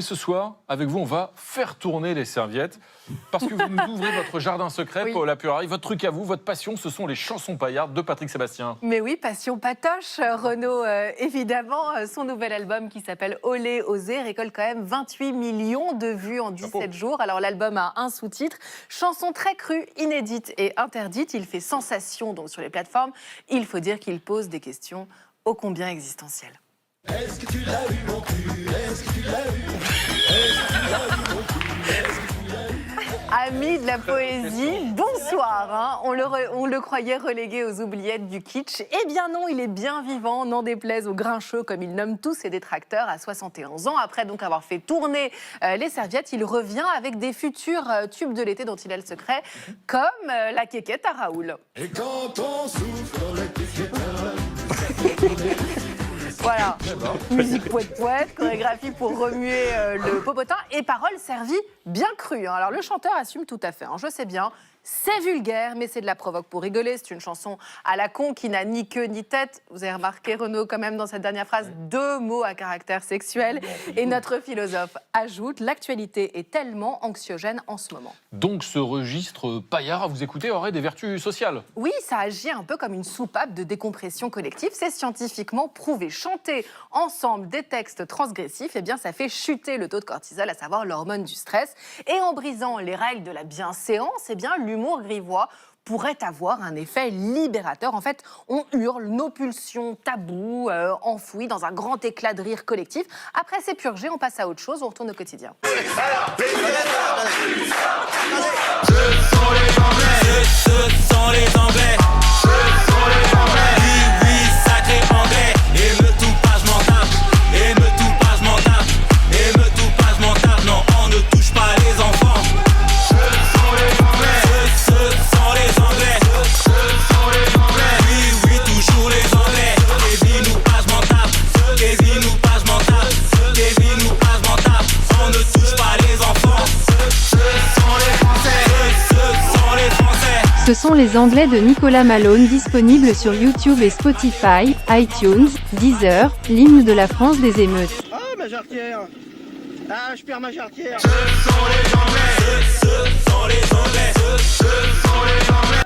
Ce soir, avec vous, on va faire tourner les serviettes parce que vous nous ouvrez votre jardin secret, Oui. Paola Purari. Votre truc à vous, votre passion, ce sont les chansons paillardes de Patrick Sébastien. Mais oui, passion patoche. Renaud, évidemment, son nouvel album qui s'appelle Olé Osé récolte quand même 28 millions de vues en 17 jours. Alors l'album a un sous-titre, chanson très crue, inédite et interdite. Il fait sensation donc sur les plateformes. Il faut dire qu'il pose des questions ô combien existentielles. Est-ce que tu l'as eu mon cul? Est-ce que tu l'as eu? Est-ce que tu l'as eu mon cul? Est-ce que tu l'as eu? Amis de la poésie, bonsoir. On le croyait relégué aux oubliettes du kitsch. Eh bien non, il est bien vivant, n'en déplaise aux grincheux, comme il nomme tous ses détracteurs, à 71 ans. Après donc avoir fait tourner les serviettes, il revient avec des futurs tubes de l'été dont il a le secret, comme la quéquette à Raoul. Et quand on souffle, la quéquette à Raoul. Voilà, musique poète-poète, chorégraphie pour remuer le popotin et paroles servies bien crues. Alors le chanteur assume tout à fait, je sais bien, c'est vulgaire, mais c'est de la provoque pour rigoler. C'est une chanson à la con qui n'a ni queue ni tête. Vous avez remarqué, Renaud, quand même, dans cette dernière phrase, 2 mots à caractère sexuel. Et notre philosophe ajoute, l'actualité est tellement anxiogène en ce moment. Donc ce registre paillard, à vous écouter, aurait des vertus sociales. Oui, ça agit un peu comme une soupape de décompression collective. C'est scientifiquement prouvé. Chanter ensemble des textes transgressifs, eh bien, ça fait chuter le taux de cortisol, à savoir l'hormone du stress. Et en brisant les règles de la bienséance, eh bien, l'humour grivois pourrait avoir un effet libérateur. En fait, on hurle nos pulsions tabous, enfouies dans un grand éclat de rire collectif. Après, c'est purgé, on passe à autre chose, on retourne au quotidien. Ce sont les Anglais. Oui, oui, sacré anglais. Et me tout pas, je m'en tape. Et me tout pas, je m'en tape. Et me tout pas, je m'en tape. Non, on ne touche pas les enfants. Ce sont les Anglais. Ce sont les Anglais. Ce sont les Anglais. Oui, oui, toujours les Anglais. Kevin ou pas, je m'en tape. Kevin ou pas, je m'en tape. Kevin ou pas, je m'en tape. On ne touche pas les enfants. Ce sont les Français. Ce sont les Français. Ce sont les Anglais de Nicolas Malone, disponibles sur YouTube et Spotify, iTunes, Deezer, l'hymne de la France des émeutes. Ah, ma jarretière. Ah, je perds ma jarretière. Ce sont les Anglais. Ce sont les Anglais. Ce sont les Anglais.